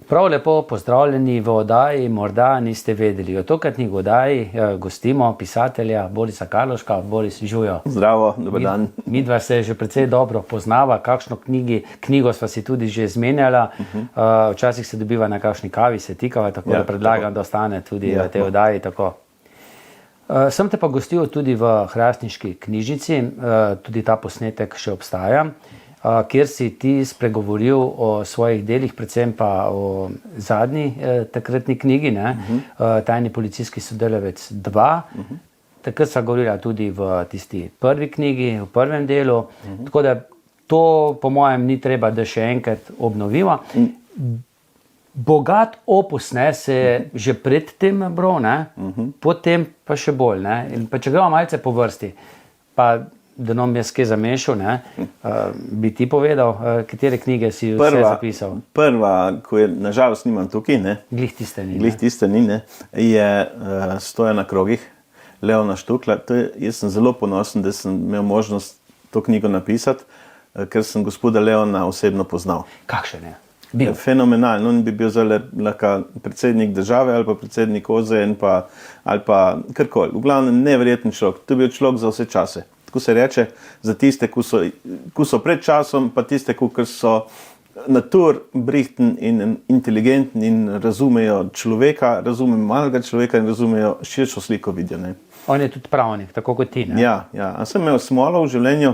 Prav lepo pozdravljeni v oddaji, morda niste vedeli. O tokratni oddaji gostimo pisatelja Borisa Karlovška. Boris, živjo. Zdravo, dober dan. Midva se že precej dobro poznava, kakšno knjigo sva si tudi že zmenjala. Včasih se dobiva na kakšni kavi, se tikava, tako da predlagam, da ostane tudi v tej oddaji. Tako. Sem te pa gostil tudi v Hrastniški knjižnici, tudi ta posnetek še obstaja, kjer si ti spregovoril o svojih delih, predvsem pa o zadnji takratni knjigi, Tajni policijski sodelavec 2. Takrat sva govorila tudi v tisti prvi knjigi, v prvem delu, tako da to po mojem ni treba, da še enkrat obnoviva. Bogat opus se je že pred tem bral, potem pa še bolj. In pa če gremo malce po vrsti, pa da nam jaz kaj zamešal, bi ti povedal, katere knjige si vse zapisal? Prva, ko je nažalost nimam tukaj, glih tiste ni, je Stoja na krogih, Leona Štukla. Jaz sem zelo ponosen, da sem imel možnost to knjigo napisati, ker sem gospoda Leona osebno poznal. Kakšen je? Fenomenalno, on bi bil zelo lahko predsednik države ali pa predsednik OZN ali pa karkoli. V glavnem neverjeten človek, to je bil človek za vse čase. Tako se reče, za tiste, ki so pred časom, pa tiste, ki so naturbrihten in inteligenten in razumejo človeka, razumejo malega človeka in razumejo širšo sliko vidijo. On je tudi pravnik, tako kot ti. Ja. A sem imel smolo v življenju,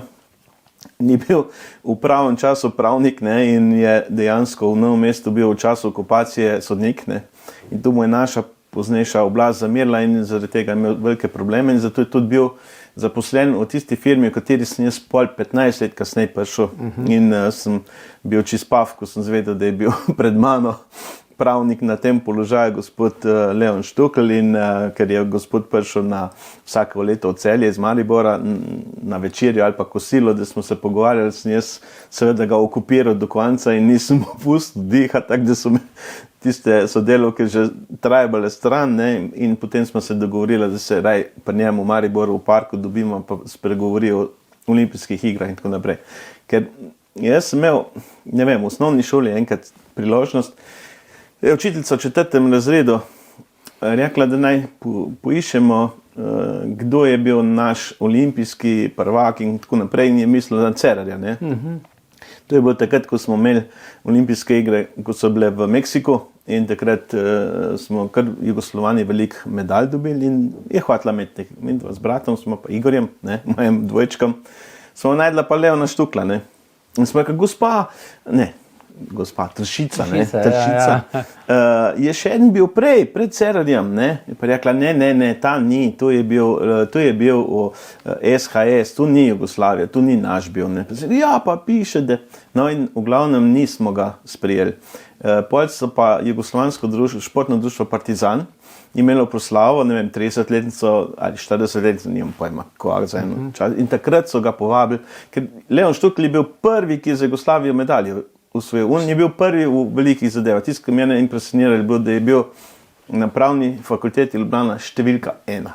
ni bil v pravem času pravnik in je dejansko v Novem mestu bil v času okupacije sodnik. In tu mu je naša poznejša oblast zamerila in zaradi tega imel velike probleme in zato je tudi bil zaposlen v tisti firmi, v kateri sem jaz 15 let kasneje prišel. In sem bil čist pav, ko sem zvedel, da je bil pred mano pravnik na tem položaju gospod Leon Štukl in ker je gospod prišel na vsako leto v Celje iz Maribora na večerjo ali pa kosilo, da smo se pogovarjali, sem jaz seveda ga okupiral do konca in nisem mu pustil dihati, tako da so me tiste sodelavke že trajbale stran in potem smo se dogovorili, da se raj pri njemu v Mariboru v parku dobimo pa spregovori o olimpijskih igrah in tako naprej. Ker jaz sem imel, v osnovni šoli enkrat priložnost, je učiteljica v 4. razredu rekla, da naj poiščemo, kdo je bil naš olimpijski prvak in tako naprej in je mislila na Cerarja. To je bilo takrat, ko smo imeli olimpijske igre, ko so bile v Meksiku in takrat smo kar Jugoslovani veliko medalj dobili in je hotela imeti z bratom, smo pa Igorjem, mojim dvojčkom, smo najdla pa Leona Štukla. In smo rekli, gospa Tršica, je še en bil pred Cerarjem, pa rekla, ne, ta ni, to je bil SHS, tu ni Jugoslavija, tu ni naš bil, ja, pa piše, da, no in v glavnem nismo ga sprijeli. Potem so pa Jugoslovansko športno društvo Partizan imelo proslavo, 30-letnico ali 40-letnico, nimam pojma, koga za eno čas, in takrat so ga povabili, ker Leon Štukl je bil prvi, ki je za Jugoslavijo medaljo usvojil. On je bil prvi v velikih zadevah. Tisto, kar mene impresioniralo, je bilo, da je bil na pravni fakulteti Ljubljana številka 1.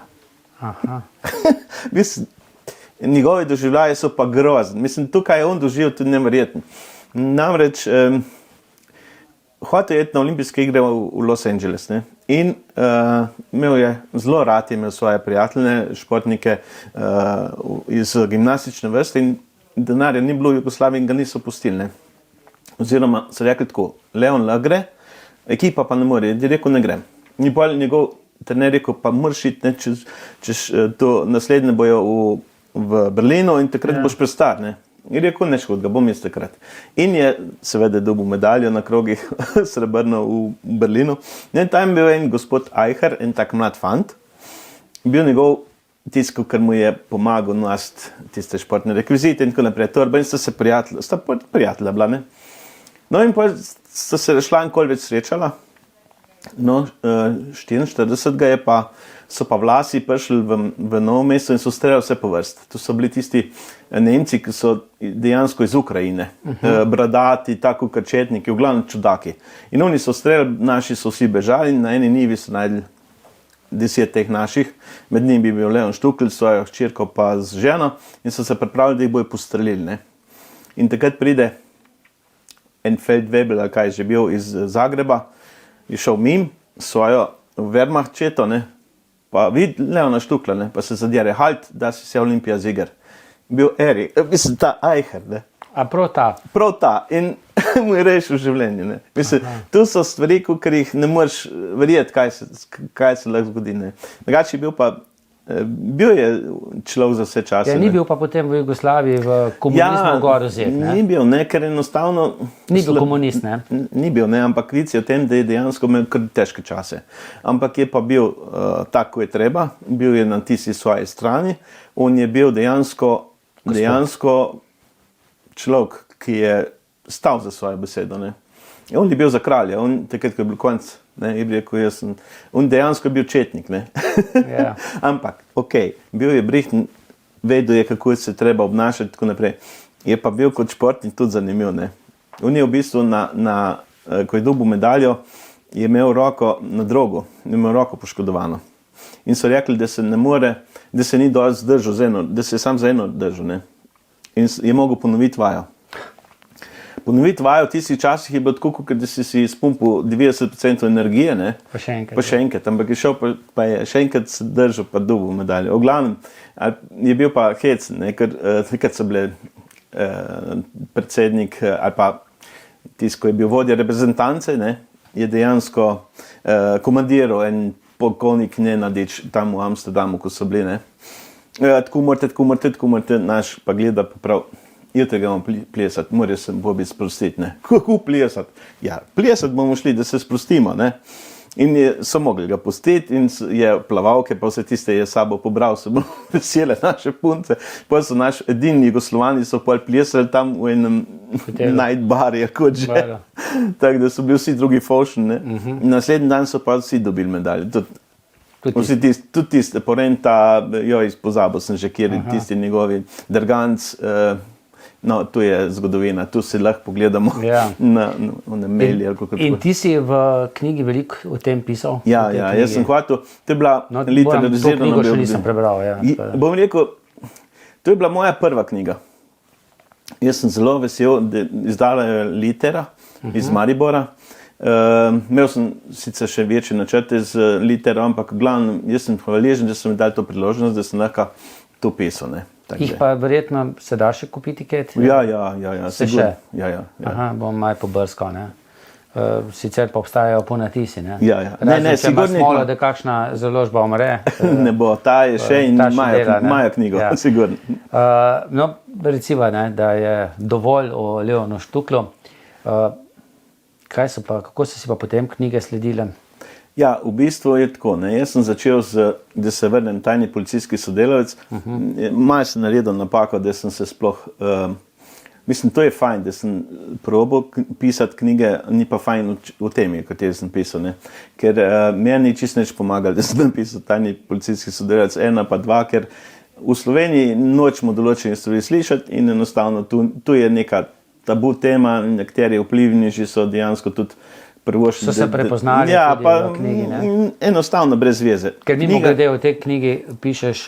Njegovi doživljaji so pa grozni. Tukaj je on doživel tudi neverjetno. Namreč hotel je na olimpijske igre v Los Angeles in imel je zelo rad, imel svoje prijatelje, športnike iz gimnastične vrste in denarja ni bilo v Jugoslaviji in ga niso pustili. Oziroma so rekli tako, Leon gre, ekipa pa ne more, je rekel, ne grem. Ni pa njegov trener rekel, pa moraš iti, češ to naslednje bojo v Berlinu in takrat boš prestar. In rekel, ne škod, ga bom jaz takrat. In je seveda dobil medaljo na krogih srebrno v Berlinu. In tam bil en gospod Eicher, en tak mlad fant, bil njegov tisto, kar mu je pomagal nositi tiste športne rekvizite in tako naprej. Torba in sta prijatelja bila. No in pa sta se šla in kol več srečala. No, 44 so pa vlasi prišli v Novo mesto in so streljali vse po vrst. To so bili tisti Nemci, ki so dejansko iz Ukrajine. Bradati, tako krčetniki, v glavnem čudaki. In oni so streljali, naši so vsi bežali in na eni nivi so najdli 10 teh naših. Med njim bi bil Leon Štukl, svojo hčerko pa z ženo in so se pripravili, da jih bojo postrelili. In takrat pride en Feldwebel, ali kaj je že bil iz Zagreba, je šel mim svojo Wehrmacht četo, ne, pa vidi Leona Štukla, ne, pa se zadere, halt, da si se Olimpija ziger. Bil Eri, mislim, ta Eicher, ne. A prav ta? Prav ta in mu je rešil življenje, ne. Mislim, tu so stvari, ker jih ne moreš verjeti, kaj se lahko zgodi, ne. Drugače je bil pa, bil je človek za vse čase. Ja, ni bil pa potem v Jugoslaviji v komunizmu gor vzet, ne? Ni bil, ne, ker enostavno... Ni bil komunist, ne? Ni bil, ne, ampak vic je o tem, da je dejansko imel kar težke čase. Ampak je pa bil tako, je treba, bil je na tisti svoji strani, on je bil dejansko človek, ki je stal za svojo besedo, ne. On je bil za kralja, on takrat, ko je bil konc, ne, je rekel, on dejansko je bil četnik, ne. Ja. Ampak, bil je brihten, vedel je, kako se treba obnašati, tako naprej. Je pa bil kot športnik tudi zanimiv, ne. On je v bistvu ko je dobil medaljo, je imel roko na drogu, je imel roko poškodovano. In so rekli, da se ne more, da se ni dovolj zdržal da se je sam za eno držal, ne. In je mogel ponoviti vajo. Ponoviti vajo v tistih časih je bilo tako, kot da si izpumpal 90% energije, ne? Pa še enkrat. Ampak je šel, pa je še enkrat se držal, pa dobil medaljo. V glavnem, je bil pa hec, ne? Ker takrat so bile predsednik, ali pa tisti, ko je bil vodja reprezentance, ne? Je dejansko komandiral en polkovnik Nenadič tam v Amsterdamu, ko so bili, ne? Tako morate, naš pa gleda pa prav, jutri ga bomo plesati, morajo se Bobi sprostiti, ne. Kako plesati? Ja, plesati bomo šli, da se sprostimo, ne. In so mogli ga pustiti in je plavalke, pa vse tiste je sabo pobral, so bomo vesele naše punce. Pa so naši edini Jugoslovani so pol plesali tam v enem night barju, kot že. Tako da so bili vsi drugi faušni, ne. Naslednji dan so pa vsi dobili medalje. Tudi tiste, Porenta, pozabil sem že, kjer tisti njegovi Drganc, no, tu je zgodovina, tu si lahko pogledamo na maili. In ti si v knjigi veliko o tem pisal? Ja, jaz sem hotel, to je bila literatizirana. To knjigo še nisem prebral, ja. Bom rekel, to je bila moja prva knjiga. Jaz sem zelo vesel, da izdala je Litera iz Maribora. Imel sem sicer še večje načrte z Litero, ampak glavno, jaz sem hvaležen, da so mi dali to priložnost, da sem lahko to pisal, ne. Jih pa verjetno se da še kupiti kaj? Ja. Se še? Ja. Aha, bom malo pobrskal, ne. Sicer pa obstajajo ponatisi, ne. Ja. Ne, sigurno smolo, da kakšna založba umre. Ne bo, ta je še in maja knjigo, sigurno. No, recimo, ne, da je dovolj o Leonu Štuklu. Kako so si pa potem knjige sledile? Ja, v bistvu je tako, ne. Jaz sem začel da se vrnem tajni policijski sodelavec. Malo sem naredil napako, da sem se sploh, mislim, to je fajn, da sem probal pisati knjige, ni pa fajn v temi, kateri sem pisal, ne. Ker meni čisto nič pomagali, da sem napisal tajni policijski sodelavec 1 pa 2, ker v Sloveniji nočemo določene stvari slišati in enostavno tu je neka tabu tema, nekateri vplivneži so dejansko tudi prvošli. So se prepoznali tudi v knjigi, ne? Enostavno, brez veze. Ker mimogrede v tej knjigi pišeš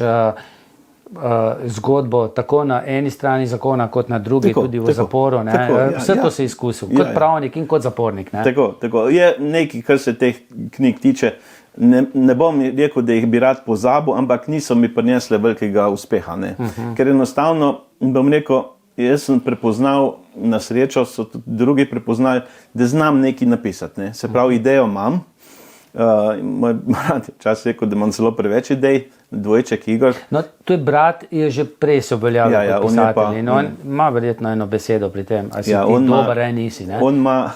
zgodbo tako na eni strani zakona, kot na drugi, tudi v zaporu, ne? Vse to si izkusil, kot pravnik in kot zapornik, ne? Tako. Je nekaj, kar se teh knjig tiče, ne bom rekel, da jih bi rad pozabil, ampak niso mi prinesle velikega uspeha, ne? Ker enostavno, bom rekel, jaz sem prepoznal, na srečo so tudi drugi prepoznali, da znam nekaj napisati, ne. Se pravi, idejo imam. Moj brat je včasih rekel, da imam zelo preveč idej, dvojček Igor. No, to je brat, je že prej se uveljavil kot pisatelj in on ima verjetno eno besedo pri tem, ali si ti dober, nisi, ne. On ima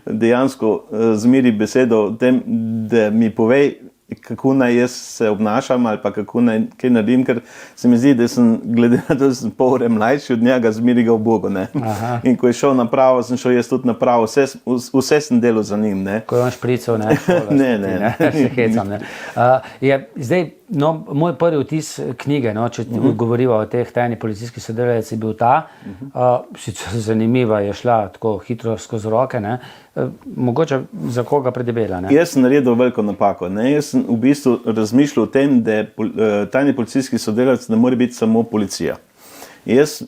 dejansko zmeri besedo o tem, da mi povej, kako naj jaz se obnašam ali pa kako naj kaj naredim, ker se mi zdi, da sem, glede na to, da sem pol ure mlajši od njega, zmeri ga v Bogu, ne. In ko je šel na pravo, sem šel jaz tudi na pravo, vse sem delal za njim, ne. Ko je on šprical, ne. Ne. Se hecam, ne. Zdaj, no, moj prvi vtis knjige, no, če govoriva o teh tajnih policijskih sodelavcih, je bil ta, sicer zanimiva je šla tako hitro skozi roke, ne, mogoče za koga predebela, ne. Jaz sem naredil veliko napako, ne, jaz sem v bistvu razmišljal o tem, da tajni policijski sodelavec ne more biti samo policija. Jaz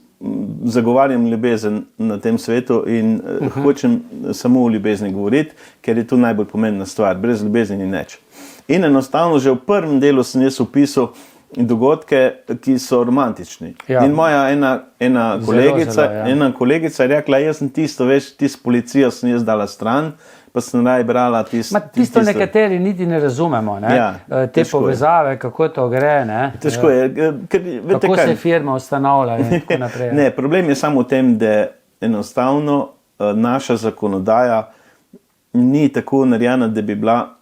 zagovarjam ljubezen na tem svetu in hočem samo o ljubezni govoriti, ker je to najbolj pomembna stvar. Brez ljubezni ni nič. In enostavno že v prvem delu sem jaz opisal dogodke, ki so romantični. Ja. In moja ena kolegica je rekla, jaz sem tisto policijo sem jaz dala stran, pa sem raj brala tisto nekateri niti ne razumemo, ne? Ja, te povezave, kako to gre, ne? Težko je. Kako se firma ustanavlja in tako naprej. Ne, problem je samo v tem, da enostavno naša zakonodaja ni tako narejena,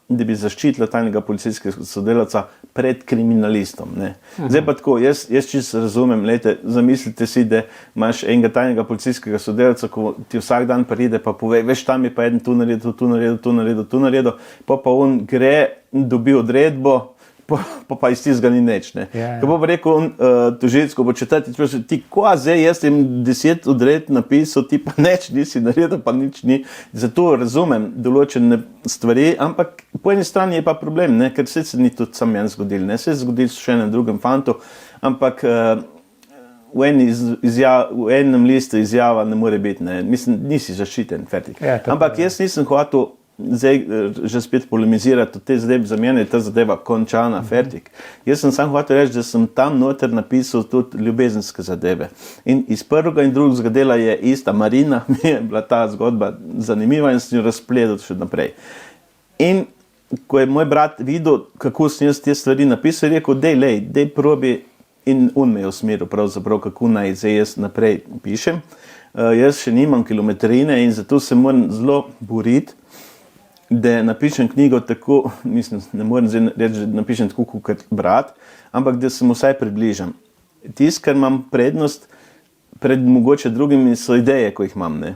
da bi zaščitila tajnega policijskega sodelavca pred kriminalistom. Ne. Zdaj pa tako, jaz čisto razumem, zamislite si, da imaš enega tajnega policijskega sodelavca, ko ti vsak dan pride, pa pove, veš, tam je pa eden tu naredil, pa on gre, dobi odredbo, pa iz tistega ni nič. Ko bo rekel tožilec, ko bo četrti, ti zdaj, jaz sem 10 odred napisal, ti pa nič nisi naredil, pa nič ni. Zato razumem določene stvari, ampak po eni strani je pa problem, ne? Ker se ni tudi sam meni zgodil. Se je zgodil še enem drugem fantu, ampak v enem listu izjava ne more biti. Ne? Mislim, nisi zaščiten, fertik. Ja, ampak jaz nisem hotel zdaj že spet polemizirati, te zadeve za mene je ta zadeva končana, fertik. Jaz sem samo hotel reči, da sem tam noter napisal tudi ljubezenske zadeve. In iz prvega in drugega dela je ista Marina, mi je bila ta zgodba zanimiva in sem jo razpledal še naprej. In ko je moj brat videl, kako sem jaz te stvari napisal, je rekel, dej probi, in on me je usmeril pravzaprav, kako naj zdaj jaz naprej pišem. Jaz še nimam kilometrine in zato se moram zelo boriti, da napišem knjigo tako, mislim, ne morem zdaj reči, da napišem tako kot brat, ampak da se mu vsaj približam. Tisto, kar imam prednost pred mogoče drugimi, so ideje, ko jih imam. Ne?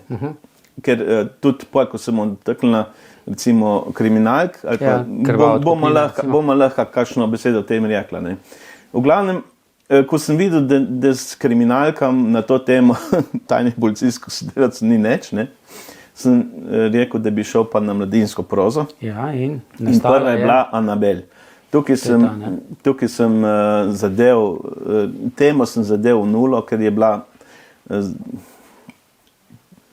Ker tudi ko sem odtaknila recimo kriminalk, ali pa bomo lahko kakšno besedo o tem rekla. Ne? V glavnem, ko sem videl, da s kriminalkam na to temo tajnih policijskih sodelavcev ni nič, ne? Sem rekel, da bi šel pa na mladinsko prozo. Ja, in prva je bila Anabel. Tukaj sem zadev, temo sem zadev v nulo, ker je bila,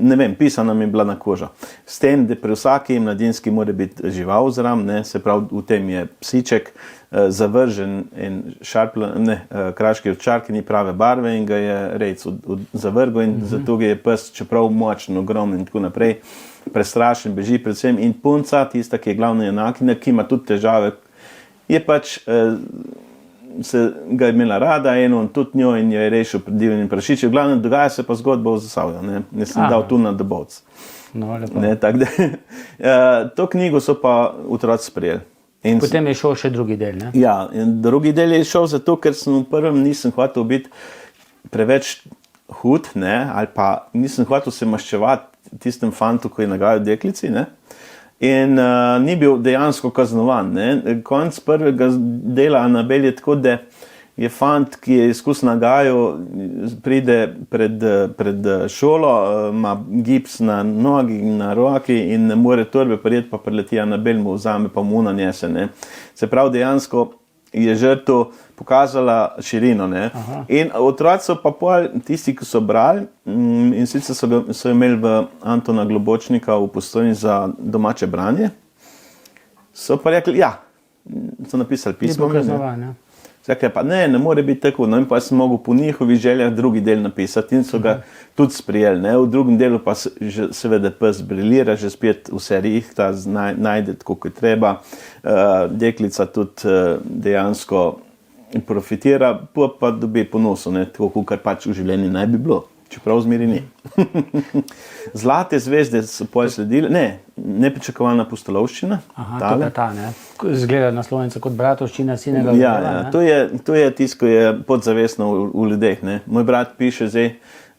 ne vem, pisana mi je bila na kožo. S tem, da pri vsaki mladinski mora biti žival zraven, ne, se pravi, v tem je psiček, zavržen in kraški ovčar, ki ni prave barve in ga je rejc zavrgel in zato ga je pes, čeprav močen, ogromen in tako naprej, prestrašen, beži predvsem in punca, tista, ki je glavna junakinja, ki ima tudi težave, je pač se ga imela rada in on tudi njo in jo je rešil pred divjim prašičem. V glavnem dogaja se pa zgodba v Zasavju, ne sem dal tu na Dobovc. No, lepo. To knjigo so pa otroci sprejeli. Potem je šel še drugi del, ne? Ja, in drugi del je šel zato, ker sem v prvem nisem hotel biti preveč hud, ne, ali pa nisem hotel se maščevati tistem fantu, ko je nagajal deklici, ne, in ni bil dejansko kaznovan, ne. Konec prvega dela Anabel je tako, da je fant, ki je izkus nagajal, pride pred šolo, ima gips na nogi in na roki in ne more torbe prijeti, pa prileti Anabel, mu vzame, pa mu nanese, ne. Se pravi, dejansko je žrtev pokazala širino, ne. In otroci so pa pol, tisti, ki so brali, in sicer so imeli v Antona Globočnika v Postojni za domače branje, so pa rekli, ja, so napisali pismo. Ni pokazovan, ja. Zakaj pa ne more biti tako, no in pa sem mogel po njihovih željah drugi del napisati in so ga tudi sprijeli, ne, v drugem delu pa seveda pes briljira, že spet vse rihta, najde tako, kot treba, deklica tudi dejansko profitira, pa dobi po nosu, ne, tako, kar pač v življenju naj bi bilo, čeprav zmeri ni. Zlate zvezde so potem sledile, nepričakovana pustolovščina. To je ta, ne? Zgleda naslovnica kot Bratovščina sinega dela, ne? To je tisto, ko je podzavestno v ljudeh, ne? Moj brat piše zdaj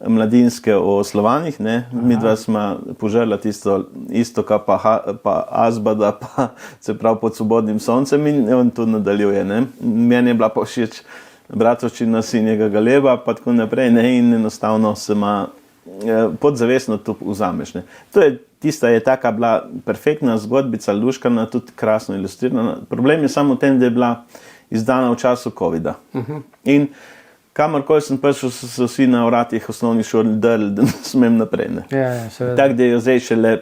mladinske o Slovanih, ne? Midva sva požrla tisto isto, pa Azbada, pa se pravi pod svobodnim soncem in on to nadaljuje, ne? Meni je bila pa všeč Bratovščina sinjega galeba, pa tako naprej, ne? In enostavno se ima podzavestno to vzameš, ne? Tista je taka bila perfektna zgodbica, luškana, tudi krasno ilustrirana. Problem je samo v tem, da je bila izdana v času covida. In kamorkoli sem prišel, so vsi na vratih osnovnih šol drli, da ne smem naprej. Ne. Seveda. Tako da jo zdaj šele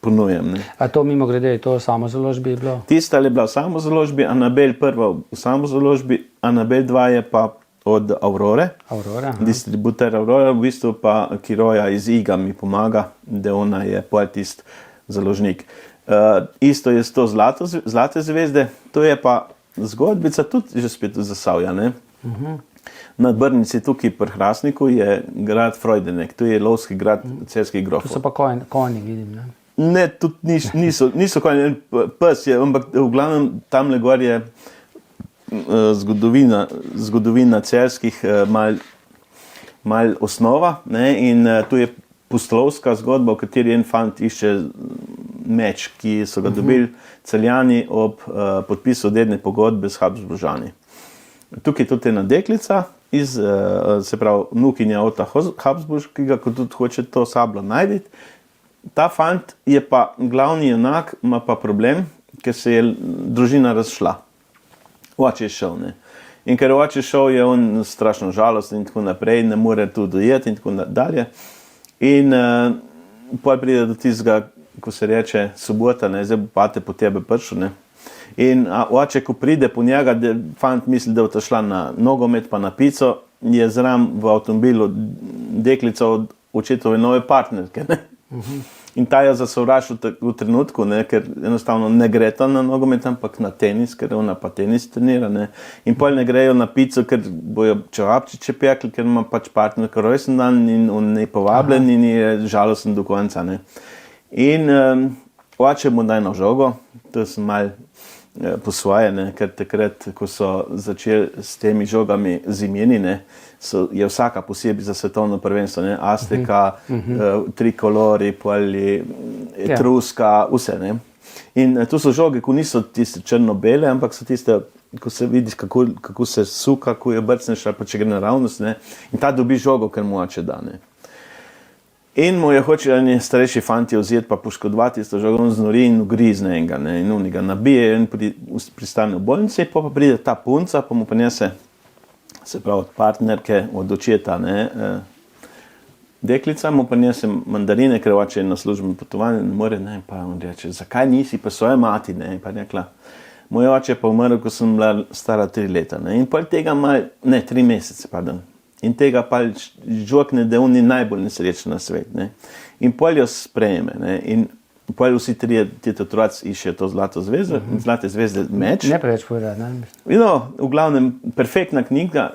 ponujem. Ne. A to mimo grede, to v samozaložbi je bilo? Tista je bila v samozaložbi, Anabel prva v samozaložbi, Anabel 2 je pa od Aurore, distributer Aurore, v bistvu pa Kiroja iz Iga mi pomaga, da ona je pol tist založnik. Isto je s to Zlate zvezde, to je pa zgodbica tudi že spet v Zasavja. Na Brnici tukaj pri Hrastniku je grad Freudenek, to je lovski grad cerskih grofov. To so pa konji, vidim. Ne, tudi niso konji, pes je, ampak v glavnem tamle gor je zgodovina cerskih mal osnova, ne, in tu je pustolovska zgodba, v kateri en fant išče meč, ki so ga dobili Celjani ob podpisu dedne pogodbe s Habsburžani. Tukaj je tudi ena deklica, se pravi vnukinja Ota Habsburškega, ko tudi hoče to sablo najditi. Ta fant je pa glavni junak, ima pa problem, ker se je družina razšla. Oče je šel, ne. In ker oče je šel, je on strašno žalosten in tako naprej, ne more tu dojeti in tako dalje. In pol pride do tistega, ko se reče sobota, ne, zdaj bo pate po tebe prišel, ne. In oče, ko pride po njega, da fant misli, da bo šla na nogomet pa na pico, je zram v avtomobilu deklica od očetove nove partnerke, ne. In ta jo zasovraži v trenutku, ne, ker enostavno ne gre ta na nogomet, ampak na tenis, ker ona pa tenis trenira. Ne. In pol ne grejo na pico, ker bojo čevapčiče pekli, ker ima pač partnerka rojsten dan in on je povabljen in je žalosten do konca. Ne. In oče mu daj na žogo, to sem mal po svoje, ne, ker takrat, ko so začeli s temi žogami zimeni, ne, je vsaka posebej za svetovno prvenstvo, ne, Azteka, trikolori, poli, etruska, vse. Ne. In tu so žoge, ko niso tiste črno-bele, ampak so tiste, ko se vidiš, kako se suka, ko jo brcneš, pa če gre naravnost, ne, in ta dobi žogo, ker mu oče da. Ne. In mu je hoče eni starejši fanti vzeti pa poškodovati isto žogo, on znori in ugrizne enega, ne, in on ga nabije in pristane v bolnici, pa pride ta punca, pa mu ponese, se pravi od partnerke, od očeta, ne, deklica mu ponese mandarine, ker oče je na službeno potovanje, ne more, ne, pa on reče, zakaj nisi pa svoje mati, ne, pa rekla, moj oče pa umrl, ko sem bila stara 3 leta, ne, in pol tega ne, 3 mesece, pardon. In tega pa žokne, da on je najbolj nesrečen na svet. Ne. In pol jo sprejme. Ne. In pol vsi trije ti otroci iščejo to Zlato zvezdo, Zlate zvezde meč. Ne preveč povedati, ne? No, v glavnem, perfektna knjiga,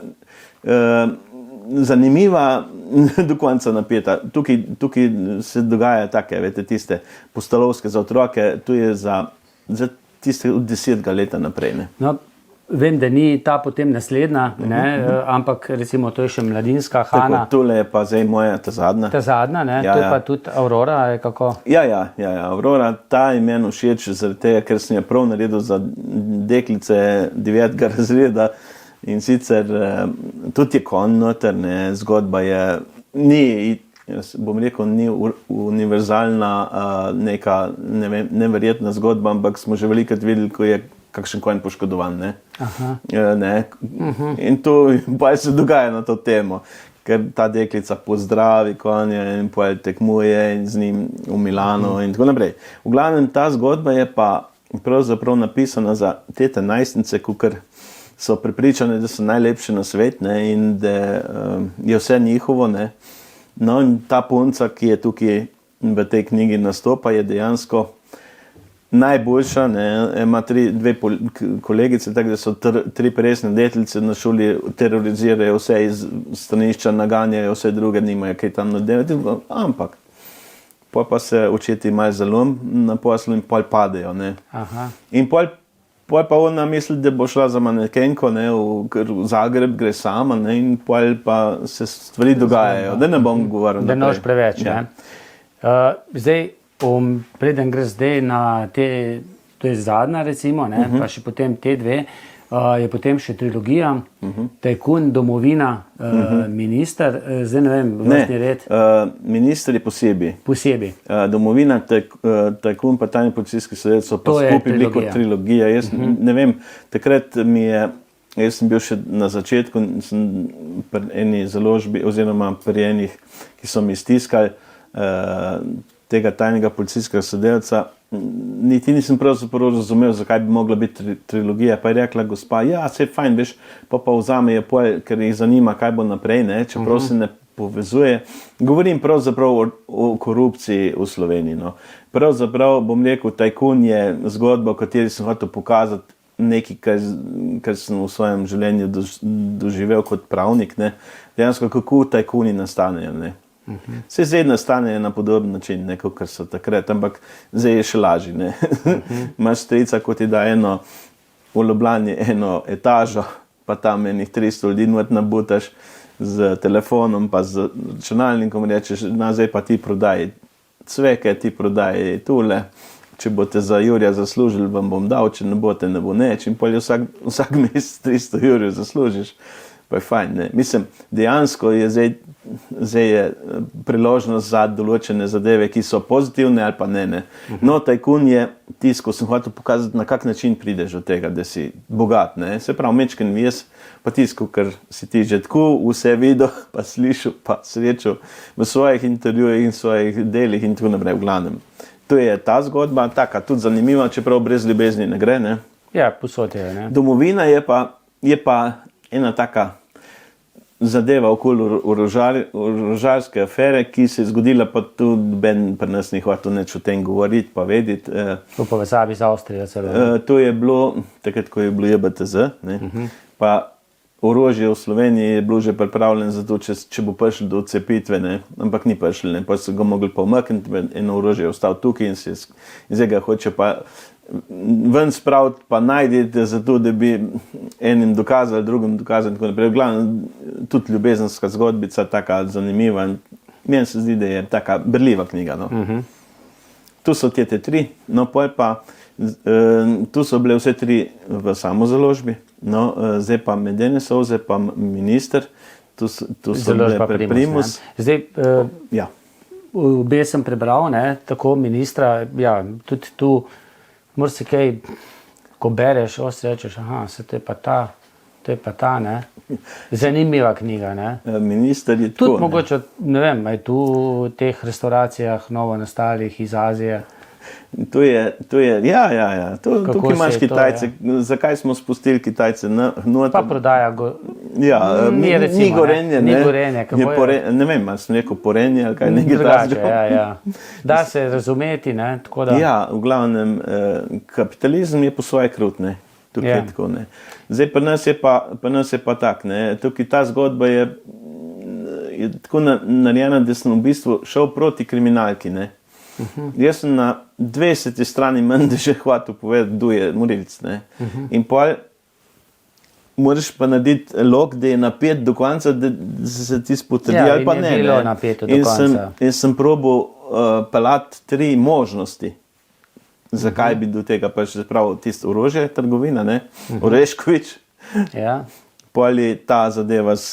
zanimiva, do konca napeta. Tukaj se dogaja take, vete, tiste pustolovske za otroke, tu je za tiste od 10 leta naprej. Ne. No, vem, da ni ta potem naslednja, ne, ampak recimo to je še mladinska Hana. Tako, tole je pa zdaj moja, ta zadnja. Ta zadnja, ne, to je pa tudi Aurora, ali kako? Ja, Aurora, ta je meni všeč zaradi tega, ker sem je prav naredil za deklice 9. razreda in sicer tudi je konj noter, ne, zgodba je, bom rekel, ni univerzalna neka neverjetna zgodba, ampak smo že velikokrat videli, ko je kakšen konj poškodovan. Ne? Ne? In to se dogaja na to temo, ker ta deklica pozdravi konja in potem tekmuje in z njim v Milano in tako naprej. V glavnem, ta zgodba je pa pravzaprav napisana za tete najstnice, kukor so prepričane, da so najlepše na svet, ne? In da je vse njihovo. Ne? No, in ta punca, ki je tukaj v tej knjigi nastopa, je dejansko najboljša, ne, ima 2 kolegice, tako da so 3 resne deklice na šoli, terorizirajo vse iz stranišča, naganjajo vse druge, nimajo kaj tam nadelati, ampak pol pa se očeti malo zalom na poslu in pol padejo. Ne. In pol pa ona misli, da bo šla za manekenko, ne, v Zagreb gre sama, ne, in pol pa se stvari dogajajo, da ne bom govoril naprej. Da noš preveč, ne. Zdaj, preden gre zdaj na te, to je zadnja recimo, ne, pa še potem te 2, je potem še trilogija, Tajkun, Domovina, Minister, zdaj ne vem, vrstni red. Minister je posebej. Domovina, Tajkun pa Tajni policijski sodec so pa skupaj bili kot trilogija. Jaz ne vem, takrat mi je Jaz sem bil še na začetku, sem pri eni založbi, oziroma pri enih, ki so mi stiskali tega tajnega policijskega sodelavca, niti nisem pravzaprav razumel, zakaj bi mogla biti trilogija. Pa je rekla gospa, ja, vse je fajn, veš, pa vzamejo pol, ker jih zanima, kaj bo naprej, ne, čeprav se ne povezuje. Govorim pravzaprav o korupciji v Sloveniji. No. Pravzaprav bom rekel, Tajkun je zgodba, v kateri sem hotel pokazati nekaj, kar sem v svojem življenju doživel kot pravnik. Ne. Dejansko, kako tajkuni nastanejo. Ne. Vse zdaj nastanejo na podoben način, ne, kot so takrat, ampak zdaj je še lažje. Imaš strica, kot ti da v Ljubljani eno etažo, pa tam enih 300 ljudi not nabutaš z telefonom, pa z računalnikom, rečeš, zdaj pa ti prodaj cveke, ti prodaj tule, če boste za jurja zaslužili, vam bom dal, če ne boste, ne bo neč. In polje vsak mesec 300 jurjev zaslužiš, pa je fajn. Ne? Mislim, dejansko je zdaj je priložnost za določene zadeve, ki so pozitivne ali pa ne. No, tajkun je tisto, ko sem hotel pokazati, na kak način prideš od tega, da si bogat. Ne? Se pravi, mečken vjes, pa tisto, ker si ti že tako vse videl, pa slišal, pa srečal v svojih intervjujih in svojih delih in tako naprej, v glavnem. To je ta zgodba, taka tudi zanimiva, čeprav brez ljubezni ne gre. Ne? Ja, posod je. Ne? Domovina je pa ena taka zadeva okoli orožarske afere, ki se je zgodila, pa tudi Ben pri nas ni hotel nič o tem govoriti, pa vedeti. V povezavi z Avstrijo celo. To je bilo, takrat, ko je bilo JBTZ, pa orožje v Sloveniji je bilo že pripravljeno za to, če bo prišlo do odcepitve, ne? Ampak ni prišlo, ne? Pa so ga mogli pa umakniti, eno orožje je ostalo tukaj in zdaj ga hoče pa ven spraviti, pa najdete za to, da bi enim dokazali, drugim dokazali in tako naprej. Glavno, tudi ljubezenska zgodbica, taka zanimiva. Meni se zdi, da je taka berljiva knjiga. No? Tu so te tri, no pol pa tu so bile vse tri v samozaložbi, no, zdaj pa Medene solze, pa Minister, tu so bile pri Primus. Zdaj, ja. Obe sem prebral, ne, tako Ministra, ja, tudi tu moraš se kaj, ko bereš, si rečeš, aha, se to je pa ta, ne. Zanimiva knjiga, ne. Minister je tudi mogoče, ne vem, aj tu v teh restauracijah novo nastalih iz Azije. To je, ja. Tukaj imaš Kitajce. Zakaj smo spustili Kitajce? Pa prodaja ni Gorenje. Ne vem, ali sem rekel Porenje ali kaj nekaj takega. Ja. Da se razumeti, ne? Tako da. Ja, v glavnem, kapitalizem je po svoje krut, ne? Tukaj je tako, ne? Zdaj, pri nas je pa tak, ne? Tukaj ta zgodba je tako narejena, da sem v bistvu šel proti kriminalki, ne? Jaz sem na 20. strani menda že hvatil povedati, kdo je morilc. In pol moraš pa narediti log, da je napet do konca, da se ti spotrdi ali pa ne. Ja, in je bilo napeto do konca. In sem probal pelati 3 možnosti, zakaj bi do tega pač zapravo tisto orožje, trgovina, ne? Oreškovič. Ja. Pol je ta zadeva s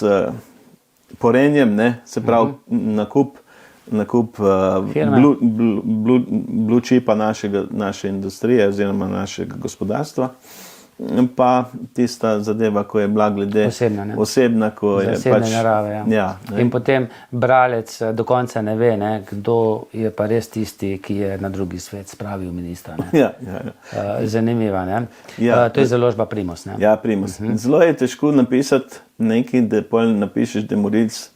Porenjem, ne? Se pravi nakup blue chipa naše industrije oziroma našega gospodarstva, pa tista zadeva, ko je bila glede osebna, ko je pač narave, ja. In potem bralec do konca ne ve, ne, kdo je pa res tisti, ki je na drugi svet spravil ministra. Ne. Ja. Zanimiva, ne. To je založba Primus. Ne. Ja, Primus. Zelo je težko napisati nekaj, da pol napišeš, da morilc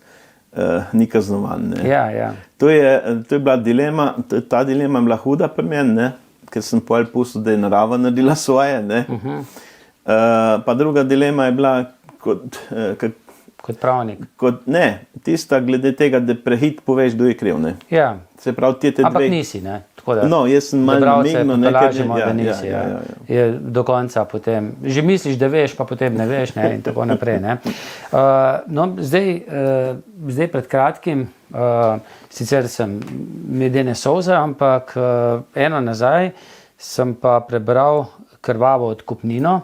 ni kaznovan. Ne. Ja. To je bila dilema, ta dilema je bila huda pri meni, ker sem pol pustil, da je narava naredila svoje. Ne. Pa druga dilema je bila kot pravnik. Tista glede tega, da prehit poveš, kdo je kriv. Ne. Ja. Se pravi, ampak nisi, ne? No, jaz sem malo mignil, da nisi. Je do konca potem. Že misliš, da veš, pa potem ne veš, ne? In tako naprej. Ne? No, zdaj pred kratkim, sicer sem Medene solze, ampak eno nazaj sem pa prebral Krvavo odkupnino.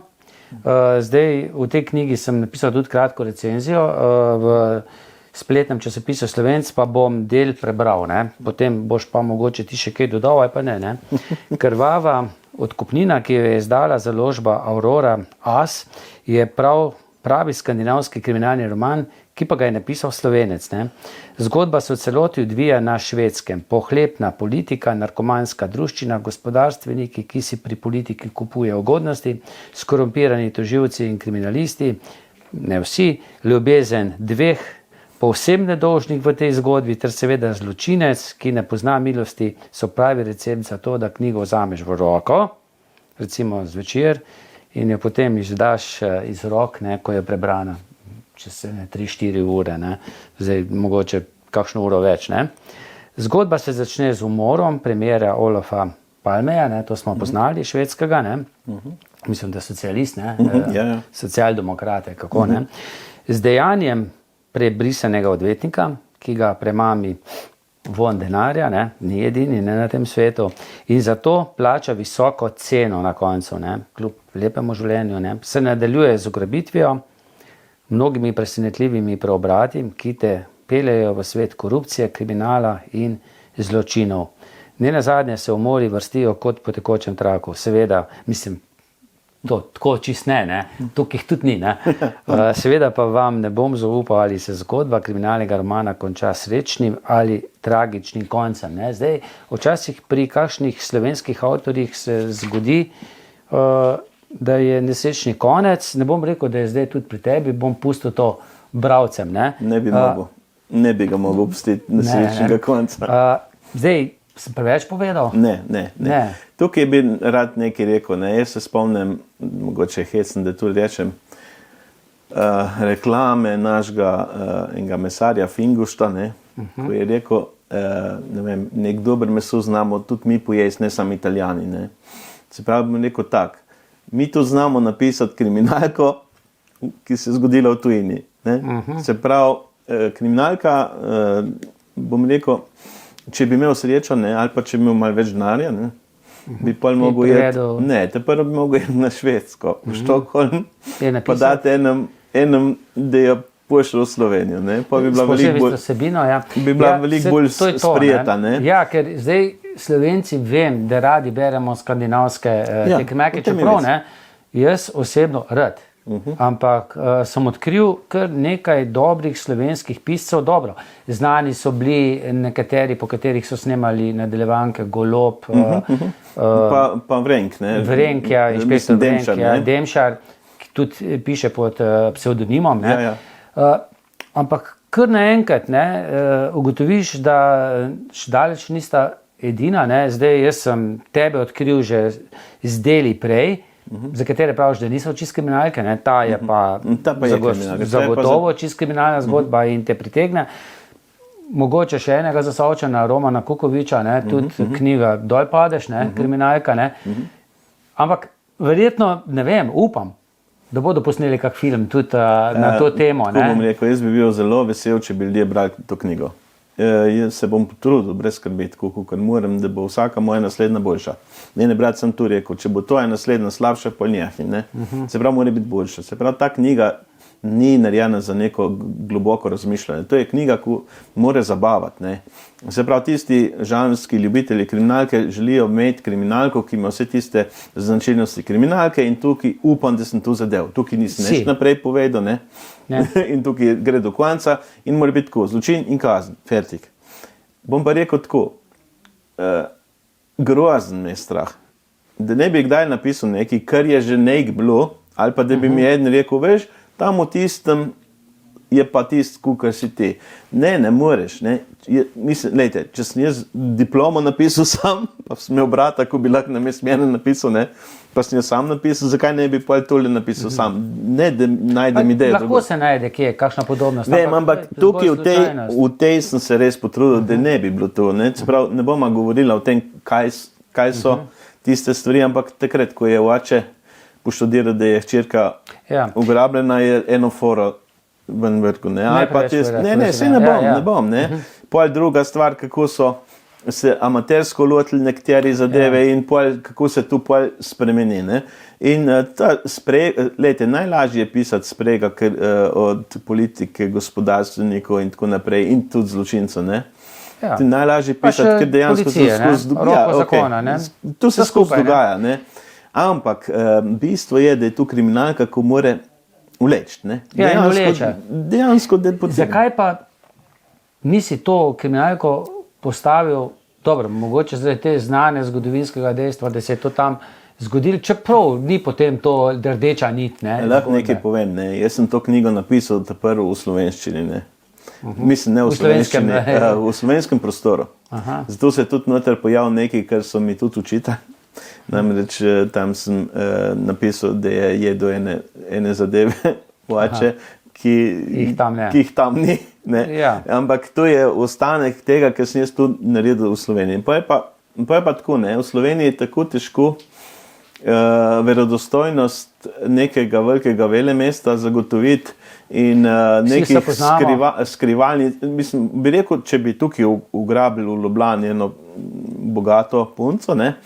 Zdaj v tej knjigi sem napisal tudi kratko recenzijo v spletnem časopisu Slovenc, pa bom del prebral, ne? Potem boš pa mogoče ti še kaj dodal, ali pa ne. Krvava odkupnina, ki jo je izdala založba Aurora As, je pravi skandinavski kriminalni roman, ki pa ga je napisal Slovenec. Ne. Zgodba se v celoti odvija na Švedskem. Pohlepna politika, narkomanska druščina, gospodarstveniki, ki si pri politiki kupujejo ugodnosti, skorumpirani tožilci in kriminalisti, ne vsi, ljubezen dveh povsem nedolžnih v tej zgodbi, ter seveda zločinec, ki ne pozna milosti, so pravi recept za to, da knjigo vzameš v roko, recimo zvečer, in jo potem izdaš iz rok, ne, ko je prebrana, čez 3-4 ure, ne. Zdaj mogoče kakšno uro več. Ne. Zgodba se začne z umorom premiera Olofa Palmeja, ne, to smo poznali, švedskega, ne. Mislim, da socialist, ne, socialdemokrate, kako ne. Z dejanjem prebrisanega odvetnika, ki ga premami von denarja, ne, ni edini, ne na tem svetu, in zato plača visoko ceno na koncu, ne, kljub lepemu življenju, ne, se nadaljuje z ugrabitvijo, mnogimi presenetljivimi preobrati, ki te peljejo v svet korupcije, kriminala in zločinov. Nenazadnje se umori vrstijo kot po tekočem traku. Seveda, mislim, to tako čist ne, tukaj jih tudi ni. Ne. Seveda pa vam ne bom zaupal, ali se zgodba kriminalnega romana konča srečnim ali tragičnim koncem. Ne. Zdaj, včasih pri kakšnih slovenskih avtorjih se zgodi, da je nesrečni konec. Ne bom rekel, da je zdaj tudi pri tebi, bom pustil to bralcem. Ne, ne bi ga mogel pustiti nesrečnega konca. Zdaj, sem preveč povedal? Ne. Tukaj bi rad nekaj rekel. Ne. Jaz se spomnim, mogoče hecem, da tudi rečem, reklame našega enega mesarja Fingušta, ne, ko je rekel, ne vem, nek dober meso znamo tudi mi pojesti, ne samo Italijani. Ne. Se pravi, bom rekel tak, mi tu znamo napisati kriminalko, ki se je zgodila v tujini. Ne. Se pravi, kriminalka, bom rekel, če bi imel srečo, ne, ali pa če bi imel malo več denarja, ne, bi pol mogel jeti, ne, te prvo bi mogel jeti na Švedsko, v Štokholm, pa dati enem, da jo pošlo v Slovenijo, ne, pa bi bila veliko bolj sprijeta, ne. Ja, ker zdaj Slovenci vem, da radi beremo skandinavske te kmeke, čeprav ne, jaz osebno rad. Ampak sem odkril kar nekaj dobrih slovenskih piscev. Dobro, znani so bili nekateri, po katerih so snemali nadaljevanke, Golob, pa Vrenk, ne? Vrenk, ja, inšpektor Vrenk, ja, Demšar, ki tudi piše pod psevdonimom. Ne? Ampak kar naenkrat ugotoviš, da še daleč nista edina. Ne? Zdaj, jaz sem tebe odkril že z deli prej, za katere praviš, da niso čist kriminalke, ne? Ta je pa zagotovo čist kriminalna zgodba in te pritegne. Mogoče še enega Zasavčana, Romana Kukoviča, ne? Tudi knjiga Dol padeš, ne? Kriminalka. Ne? Ampak verjetno, ne vem, upam, da bodo posneli kak film tudi na to temo. Ne? Bom rekel, jaz bi bil zelo vesel, če bi ljudje brali to knjigo. Jaz se bom potrudil brez skrbeti, ker moram, da bo vsaka moja naslednja boljša. Ne, brat sem tu rekel, če bo to je naslednja slabša, pol njehi, ne. Se pravi, mora biti boljša. Se pravi, ta knjiga ni narejena za neko globoko razmišljanje. To je knjiga, ki mora zabavati, ne. Se pravi, tisti žanrski ljubitelji kriminalke želijo imeti kriminalko, ki ima vse tiste značilnosti kriminalke, in tukaj upam, da sem tu zadev. Tukaj nisem nič naprej povedal, ne. In tukaj gre do konca in mora biti tako, zločin in kazen, fertik. Bom pa rekel tako, grozen me je strah, da ne bi kdaj napisal nekaj, kar je že nek bilo, ali pa da bi mi eden rekel, veš, tam v tistem je pa tist, kukar si ti. Ne moreš, ne. Mislim, lejte, če sem jaz diplomo napisal sam, pa sem imel brata, ko bi lahko namesto mene napisal, ne, pa sem jo sam napisal, zakaj ne bi pa tole napisal sam? Ne, da najdem idejo. Lahko se najde, kje je kakšna podobnost. Ne, ampak tukaj v tej sem se res potrudil, da ne bi bilo to. Ne, čeprav ne bom govorila o tem, kaj so tiste stvari, ampak takrat, ko je oče poštudiral, da je hčerka ugrabljena, je eno foro ven vrgu. Ne, ne bom. Ne. Pol druga stvar, kako so se amatersko lotili nekateri zadeve in pol, kako se tu pol spremeni. Ne. In lejte, najlažje je pisati sprega od politike, gospodarstvenikov in tako naprej in tudi zločincev. Ne. Ja. Ti najlažje Pa pisati, še ker dejansko policije, se skozi ne, roko zakona, ne. To se Vse skozi skupaj, ne. dogaja, ne. Ampak bistvo je, da je tu kriminalka, ko more vleči, ne. Ja, in vleče. Dejansko, da potem. Zakaj pa nisi to kriminalko postavil, dobro, mogoče zdaj te znane zgodovinskega dejstva, da se je to tam zgodilo, čeprav ni potem to rdeča nit, ne? Lahko nekaj povem, ne. Jaz sem to knjigo napisal prvo v slovenščini, ne. Mislim, ne v slovenskem, slovenščini, v slovenskem prostoru. Aha. Zato se je tudi noter pojavil nekaj, kar so mi tudi učitali. Namreč tam sem napisal, da je jedel ene zadeve oče, ki jih tam ni. Ne? Ja. Ampak to je ostanek tega, kar sem jaz tu naredil v Sloveniji. Pa je pa tako, ne? V Sloveniji je tako težko verodostojnost nekega velikega velemesta zagotoviti in nekih skrivalnic. Mislim, bi rekel, če bi tukaj ugrabili v Ljubljani eno bogato punco, ne?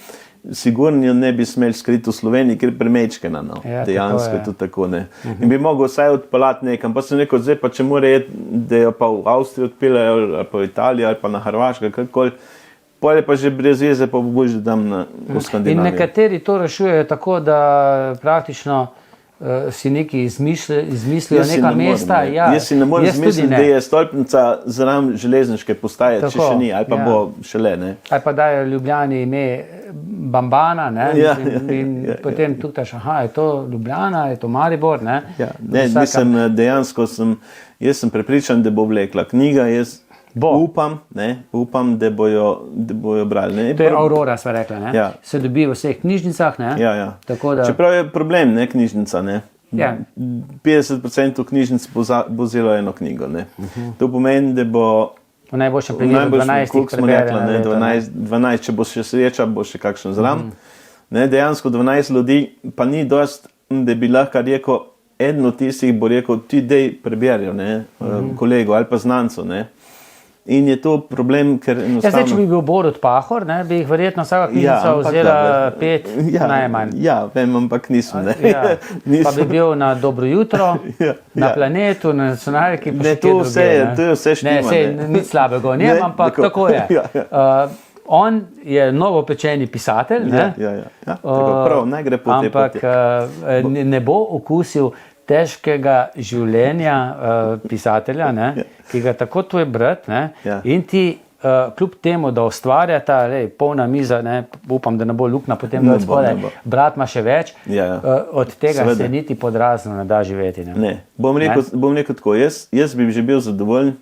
Sigurno ne bi smeli skriti v Sloveniji, ker premečkena, no. Ja, dejansko je to tako, ne. In bi mogel vsaj odpeljati nekam, pa sem rekel, zdaj pa če mora jeti, da jo pa v Avstriji odpeljajo, ali pa v Italiji, ali pa na Hrvaško, kakorkoli, pol je pa že brez veze, pa bo bolj že dam v Skandinavijo. In nekateri to rešujejo tako, da praktično si neki izmislijo neka mesta. Ja, jaz si ne morem izmisliti, da je stolpnica zraven železniške postaje, tako, če še ni, ali pa bo šele. Ne? Ali pa dajo Ljubljani ime Bambana, ne? In potem tukaj, je to Ljubljana, je to Maribor. Ne? Ja, ne, mislim, dejansko jaz sem prepričan, da bo vlekla knjiga, upam, da bojo brali. Ne? To je Aurora, sva rekla, ne? Ja. Se dobi v vseh knjižnicah, ne? Ja. Da... Čeprav je problem, ne, knjižnica, ne? Ja. 50% knjižnic bo vzelo eno knjigo, ne? To pomeni, da bo v najboljšem primeru 12 preberjeno. 12, če bo še sreča, bo še kakšen zram. Dejansko 12 ljudi, pa ni dost, da bi lahko rekel, eden od tistih bo rekel, ti dej preberijo, kolego ali pa znanco, ne? In je to problem, ker enostavno... Zdaj, če bi bil Borut Pahor, ne, bi jih verjetno vsaka knjižnica vzela 5 najmanj. Ja, vem, ampak nisem. Pa bi bil na Dobro jutro, na Planetu, na Nacionalki, pa še kje druge. To je vse štima. Nič slabega o njem, ampak tako je. On je novopečeni pisatelj, prav, naj gre po tej poti. Ampak ne bo okusil težkega življenja pisatelja, ki ga tako tu je brat, in ti kljub temu, da ustvarjata, polna miza, upam, da ne bo luknja potem dol spodaj, brat ima še več, od tega se niti podrazno ne da živeti. Ne, bom rekel tako, jaz bi že bil zadovoljen,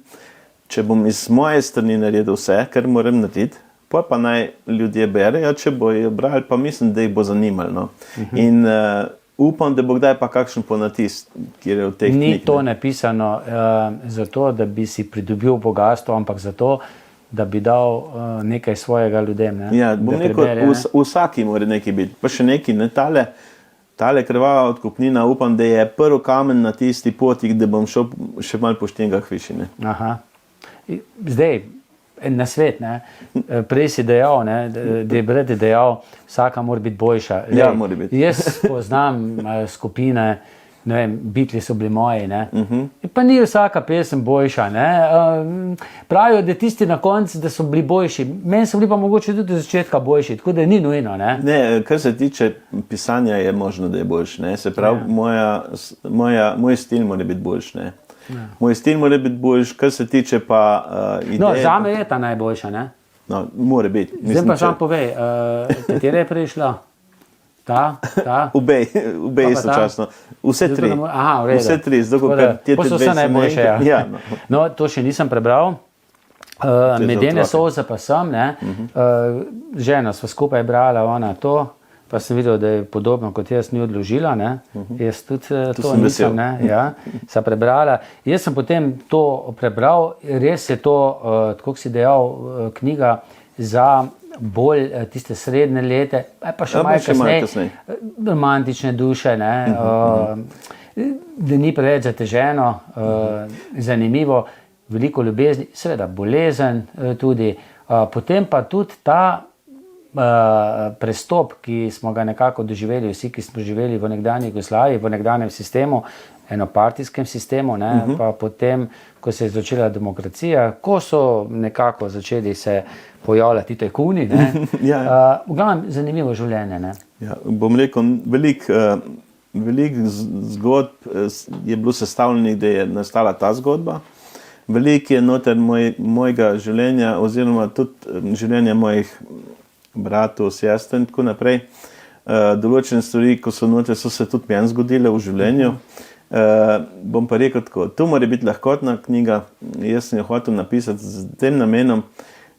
če bom iz moje strani naredil vse, kar moram narediti, pa naj ljudje berejo, če bojo brali, pa mislim, da jih bo zanimalo. In upam, da bo kdaj pa kakšen ponatis, kjer je v teh knjig. Ni to napisano zato, da bi si pridobil bogatstvo, ampak zato, da bi dal nekaj svojega ljudem. Ja, bom rekel, vsaki mora nekaj biti. Pa še nekaj, tale krvava odkupnina, upam, da je prvi kamen na tisti poti, da bom šel še malo po štengah višine. Aha. Zdaj, na svet, prej si dejal, da je brat dejal, vsaka mora biti boljša. Ja, mora biti. Jaz poznam skupine, ne vem, Beatli so bili moji, pa ni vsaka pesem boljša. Pravijo, da tisti na koncu, da so bili boljši. Meni so bili pa mogoče tudi do začetka boljši, tako da ni nujno. Ne, kar se tiče pisanja, je možno, da je boljši. Se pravi, moj stil mora biti boljši. Moj stil mora biti boljši, kar se tiče pa ideje. No, zame je ta najboljša, ne? No, mora biti. Zdaj pa sam povej, katera je prišla? Ta? Obej istočasno. Vse tri. Aha, v redu. Vse tri, pa so vse najboljše, ja. No, to še nisem prebral. Medene solze pa sem, žena sva skupaj brala, ona to. Pa sem videl, da je podobno kot jaz ni odložila, jaz tudi to nisem, sem prebrala. Jaz sem potem to prebral, res je to, tako si dejal, knjiga za bolj tiste srednje lete, pa še malo kasneje, romantične duše, da ni preveč zateženo, zanimivo, veliko ljubezni, seveda bolezen tudi, potem pa tudi ta prestop, ki smo ga nekako doživeli, vsi, ki smo živeli v nekdanji Jugoslaviji, v nekdanjem sistemu, enopartijskem sistemu, ne, pa potem, ko se je začela demokracija, ko so nekako začeli se pojavljati tajkuni, ne. V glavnem zanimivo življenje, ne. Ja, bom rekel, veliko zgodb je bilo sestavljenih, da je nastala ta zgodba. Veliko je noter mojega življenja oziroma tudi življenja mojih bratov, sester in tako naprej. Določene stvari, ko so noter, so se tudi meni zgodile v življenju. Bom pa rekel tako, to mora biti lahkotna knjiga. Jaz sem jo hotel napisati z tem namenom,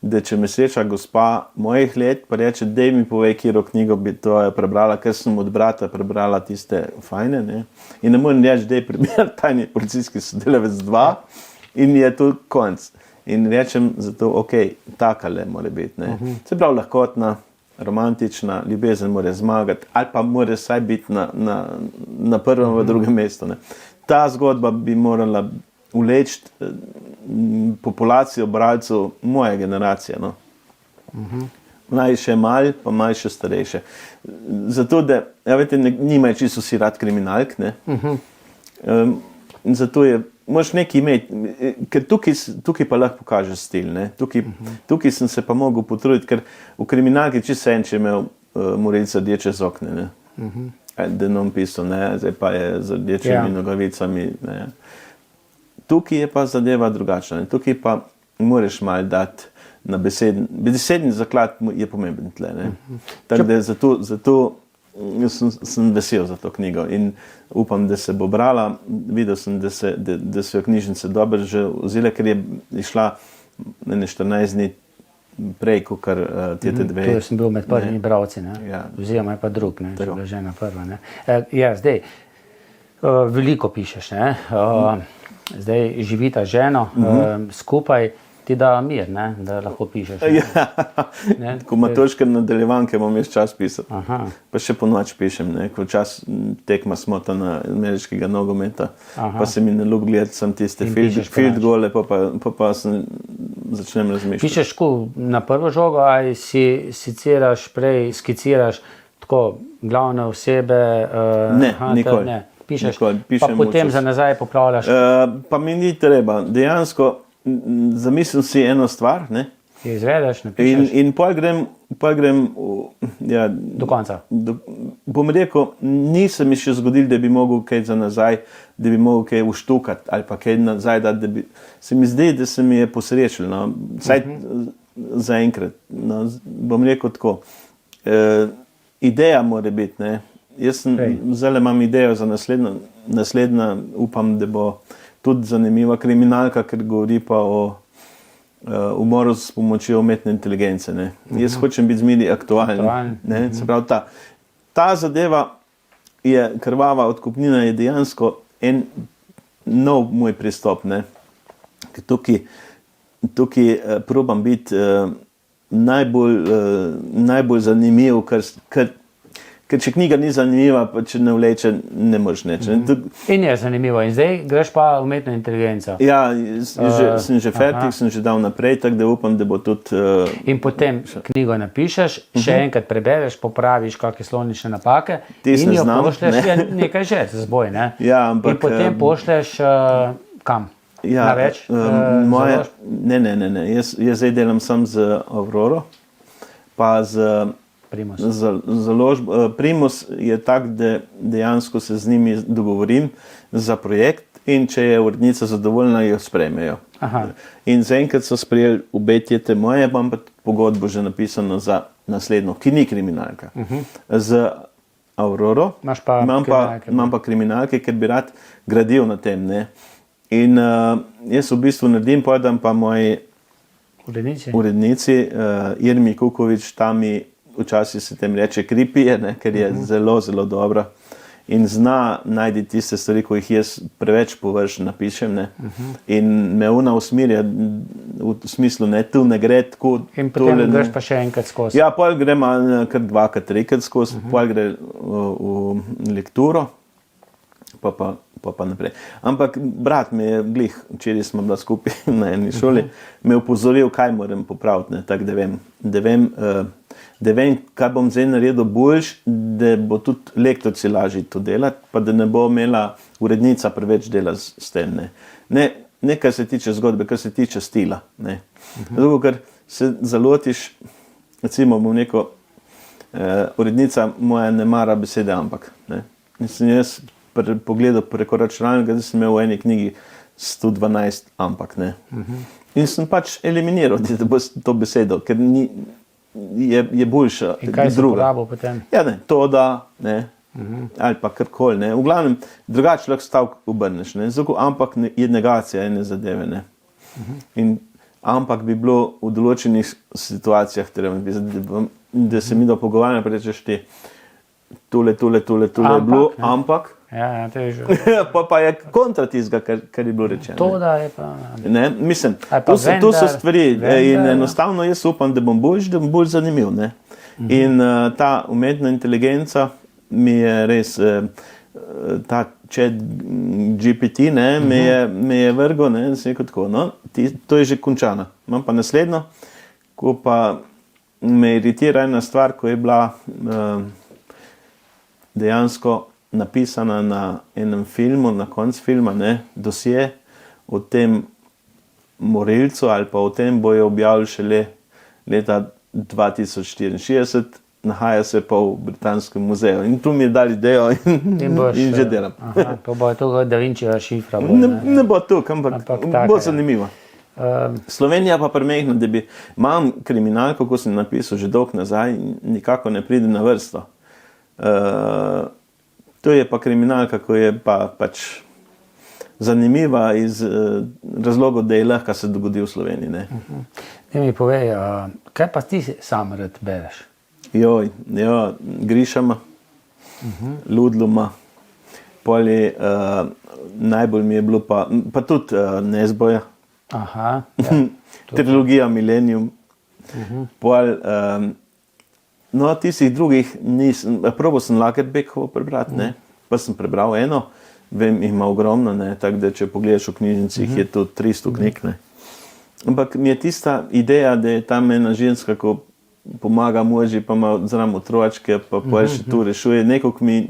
da če me sreča gospa mojih let, pa reče, dej mi povej, katero knjigo bi to prebrala, ker sem od brata prebrala tiste fajne. Ne? In ne morem reči, dej prebrati Tajni policijski sodelavec 2 in je to konc. In rečem zato, ok, takale mora biti. Ne? Se pravi, lahkotna, romantična, ljubezen mora zmagati, ali pa mora vsaj biti na prvem v drugem mestu. Ne? Ta zgodba bi morala vleči populacijo bralcev moje generacije. No? Naj še malo, pa malo še starejše. Zato, da, veste, nimajo čisto vsi rad kriminalk, ne? Zato je, moraš nekaj imeti, ker tukaj pa lahko pokažeš stil, ne? Tukaj sem se pa mogel potruditi, ker v kriminalki čisto en, če imel morilca rdeče z okne, ne? Denom pisal, ne? Zdaj pa je z rdečimi nogavicami, ne? Tukaj je pa zadeva drugačna. Tukaj pa moraš malo dati na beseden. Besedni zaklad je pomemben tle. Tako da zato sem vesel za to knjigo in upam, da se bo brala. Videl sem, da so jo knjižnice dobro že vzele, ker je išla 14 dni prej, kot te dve. Tu sem bil med prvimi bralci, oziroma je pa drug, če je bila žena prva. Ja, zdaj, veliko pišeš, ne? Zdaj živita ženo skupaj, ti da mir, ne? Da lahko pišeš. Ko matoške nadaljevanke imam jaz čas pisati. Pa še po noč pišem, ne? Ko čas tekma smotana ameriškega nogometa, pa se mi ne ljub gledati, sem tiste field gole, pa začnem razmišljati. Pišeš na prvo žogo, ali si skiciraš tako glavne osebe? Ne, nikoli. Ne. Pišeš, pa potem za nazaj popravljaš? Pa mi ni treba. Dejansko zamislim si eno stvar, ne? Izvedeš, napišeš? In pol grem do konca. Bom rekel, nisem mi še zgodil, da bi mogel kaj za nazaj, da bi mogel kaj uštukati ali pa kaj nazaj dati, da bi... Se mi zdi, da se mi je posrečilo, no? Vsaj zaenkrat. No? Bom rekel tako, ideja mora biti, ne? Jaz zdaj imam idejo za naslednja, upam, da bo tudi zanimiva kriminalka, ker govori pa o umoru s pomočjo umetne inteligence. Ne. Jaz hočem biti zmeri aktualen. Se pravi, ta zadeva je krvava odkupnina, je dejansko en nov moj pristop. Ne. Ker tukaj probam biti najbolj zanimiv, ker če knjiga ni zanimiva, pa če ne vleče, ne moreš neč. In je zanimivo. In zdaj greš pa umetno inteligenco. Ja, sem že fertik, sem že dal naprej, tako da upam, da bo tudi... In potem knjigo napišeš, še enkrat prebereš, popraviš kakšne slovnične napake in jo pošleš nekaj že z boj, ne? Ja, ampak... In potem pošleš kam? Na več? Ne. Jaz zdaj delam sam z Auroro, pa z... Primus je tak, da dejansko se z njimi dogovorim za projekt in če je urednica zadovoljna, jo sprejmejo. In zaenkrat so sprejeli obe tete moje, imam pa pogodbo že napisano za naslednjo, ki ni kriminalka. Z Auroro imam pa kriminalke, ker bi rad gradil na tem. Ne? In jaz v bistvu naredim, povedam pa moji urednici, Irmi Kukovič, Tami, včasih se tem reče kripije, ker je zelo, zelo dobra in zna najti tiste stvari, ko jih jaz preveč površno napišem. Ne? In me ona usmirja v smislu, ne, tu ne gre tako. In potem greš pa še enkrat skozi. Ja, pol grem kar 2-3 skozi, pol gre v lekturo, pa naprej. Ampak brat mi je glih, včeraj smo bila skupaj na eni šoli, me je upozoril, kaj moram popraviti, ne, tako da vem, kaj bom zdaj naredil boljš, da bo tudi lektorci lažje to delati, pa da ne bo imela urednica preveč dela s tem. Ne kar se tiče zgodbe, kar se tiče stila. Zato, ker se zalotiš, recimo bom rekel, urednica moja ne mara besede ampak. In sem jaz pogledal preko računalnika, da sem imel v eni knjigi 112 ampak. In sem pač eliminiral da bo to besedo, ker je boljša druga. In kaj si uporabil potem? Ja, ne, to da, ne, ali pa karkoli, ne. V glavnem, drugače lahko stavek obrneš, ne. Zato ampak je negacija ene zadeve, ne. In ampak bi bilo v določenih situacijah, da se mi pogovarjamo, pa rečeš ti, tole je bilo, ampak. Ja, to je že. Pa je kontra tistega, kar je bilo rečeno. To da je pa. Ne, mislim, to so stvari in enostavno jaz upam, da bom bolj zanimiv, ne. In ta umetna inteligenca mi je res, ta chat GPT, ne, me je vrgel, ne, da sem rekel tako, no, to je že končana. Imam pa naslednjo, ko pa me iritira ena stvar, ko je bila dejansko napisana na enem filmu, na koncu filma, ne, dosje o tem morilcu ali pa o tem bojo objavili šele leta 2064, nahaja se pa v Britanskem muzeju. In tu mi je dal idejo in že delam. Pa bo to Da Vinčijeva šifra. Ne bo tukaj, ampak bo zanimivo. Slovenija pa premehna, da bi imam kriminalko, ko sem napisal že dolgo nazaj, nikako ne pride na vrsto. To je pa kriminalka, ko je pač zanimiva iz razlogov, da je lahko se dogodi v Sloveniji. Ne mi povej, kaj pa ti sam rad bereš? Grišama, Ludluma, poli najbolj mi je bilo pa tudi Nezboja, trilogija Millennium, pol tistih drugih nisem, probal sem Lagerbekovo prebrati, ne, pa sem prebral eno, vem, jih ima ogromno, ne, tako da če pogledaš v knjižnicah, je to 300 knjig, ne. Ampak mi je tista ideja, da je tam ena ženska, ko pomaga moži, pa ima zraven otročke, pa še tu rešuje, nekako mi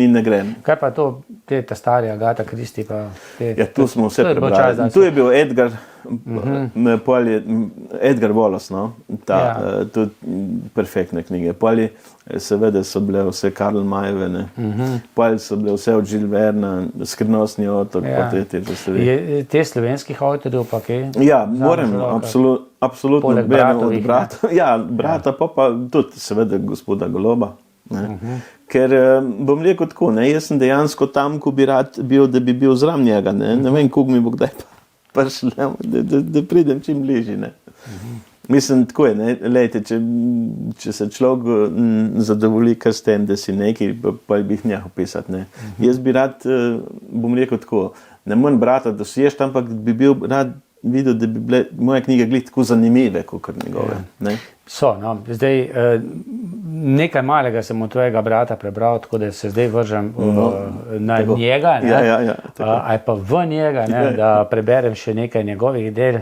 ne gre. Kaj pa to, ta stari Agatha Christie pa? Ja, tu smo vse prebrali. Tu je bil Edgar, Edgar Wallace, no, tudi perfektne knjige. Poli seveda so bile vse Karl Mayeve, ne. Poli so bile vse od Jules Verna, Skrivnostni otok, pa te stvari. Te slovenskih avtorjev pa kaj? Ja, moram, absolutno berem od brata. Ja, brata pa tudi seveda gospoda Goloba. Ker bom rekel tako, ne, jaz sem dejansko tam, ko bi rad bil, da bi bil zraven njega, ne vem, koliko mi bo kdaj prišel, da pridem čim bližje, ne. Mislim, tako je, ne, lejte, če se človek zadovolji kar s tem, da si nekaj, pa bi jih njeh opisati, ne. Jaz bi rad, bom rekel tako, ne morem brata dosješt, ampak bi bil rad videl, da bi bile moje knjige glih tako zanimive, kot njegove, ne. So, no, zdaj nekaj malega sem od tvojega brata prebral, tako da se zdaj vržem na njega, ne, ali pa v njega, ne, da preberem še nekaj njegovih del,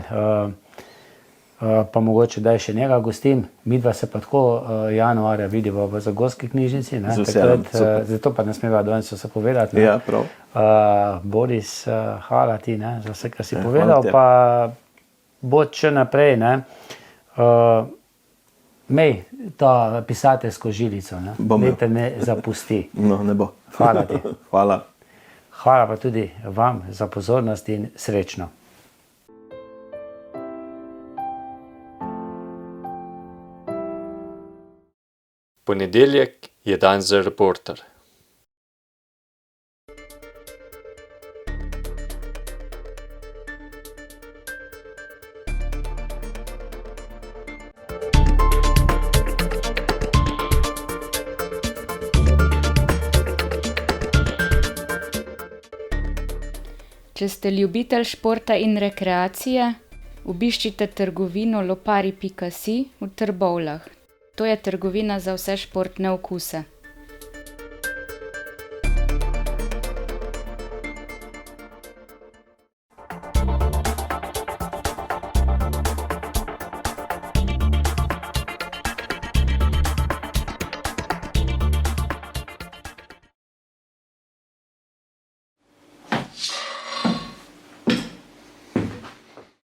pa mogoče daj še njega gostim. Midva se pa tako januarja vidiva v Zagorski knjižnici, ne, zato pa ne smeva danes se povedati. Ja, prav. Boris, hvala ti, ne, za vse, kar si povedal, pa bo še naprej, ne, imej ta pisateljsko žilico, ne, da te ne zapusti. No, ne bo. Hvala ti. Hvala. Hvala pa tudi vam za pozornost in srečno. Ponedeljek je dan za Reporter. Če ste ljubitelj športa in rekreacije, obiščite trgovino lopari.si v Trbovljah. To je trgovina za vse športne okuse.